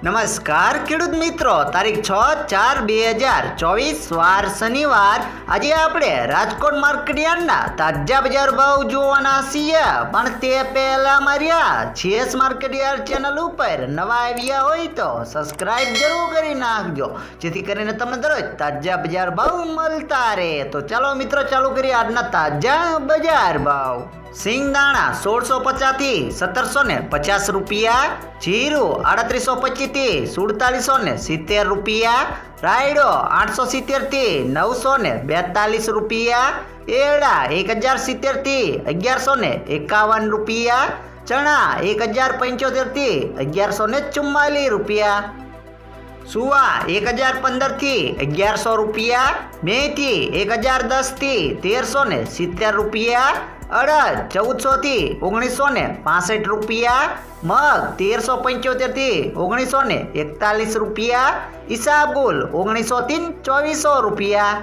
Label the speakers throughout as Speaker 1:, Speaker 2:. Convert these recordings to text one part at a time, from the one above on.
Speaker 1: નમસ્કાર ખેડૂત મિત્રો, તારીખ 6/4/2024 વાર શનિવાર. આજે આપણે રાજકોટ માર્કેટ યાર્ડના તાજા બજાર ભાવ જોવાના છીએ. પણ તે પહેલા માર્યા CS માર્કેટ યાર્ડ ચેનલ ઉપર નવા આવ્યા હોય તો સબસ્ક્રાઇબ જરૂર કરી નાખજો, જેથી કરીને તમને દરરોજ તાજા બજાર ભાવ મળતા રહે. તો ચાલો મિત્રો, ચાલુ કરીએ આજના તાજા બજાર ભાવ. સિંગદાણા 1650 થી 1750 રૂપિયા, જીરું 3825 થી 4770 રૂપિયા, રાયડો 870 થી 942 રૂપિયા, એરડા 1070 થી 1151 રૂપિયા, ચણા 1075 થી 1144 રૂપિયા, સુવા 1015 થી 1100 રૂપિયા, મેથી 1010 થી 1370 રૂપિયા, અડદ 1400 થી 1965 રૂપિયા, મગ 1375 થી 1941 રૂપિયા, ઈસાબુલ 1900 થી 2400 રૂપિયા,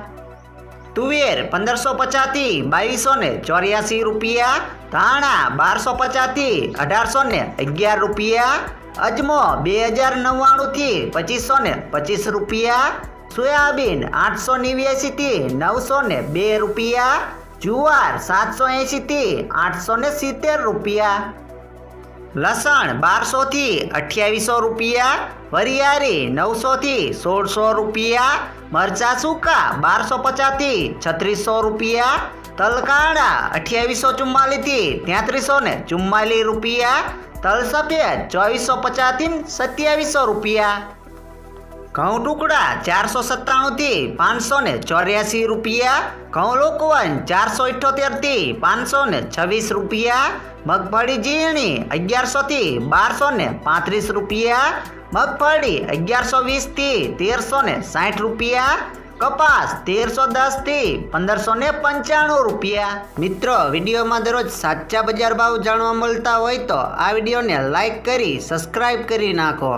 Speaker 1: તુવેર 1550 થી 2284 રૂપિયા, ધાણા 1250 થી 1811 રૂપિયા, અજમો 2099 થી 2525 રૂપિયા, સોયાબીન 889 થી 902 રૂપિયા, જુવાર 780 થી 870 રૂપિયા, લસણ 1200 થી 2800 રૂપિયા, વરિયાળી 900 થી 1600 રૂપિયા, મરચા સૂકા 1250 થી 3600 રૂપિયા, તલકાળા 2844 થી 3344 રૂપિયા, તલ સફેદ 2450 થી 2700 રૂપિયા, ઘઉં ટુકડા 497 થી 584 રૂપિયા, ઘઉં લોકવન 478 થી 526 રૂપિયા, મગફળી ઝીણી 1100 થી 1235 રૂપિયા, મગફળી 1120 થી 1360 રૂપિયા, કપાસ 1310 થી 1595 રૂપિયા. મિત્રો, વિડીયોમાં દરરોજ સાચા બજાર ભાવ જાણવા મળતા હોય તો આ વિડીયોને લાઈક કરી સબસ્ક્રાઇબ કરી નાખો.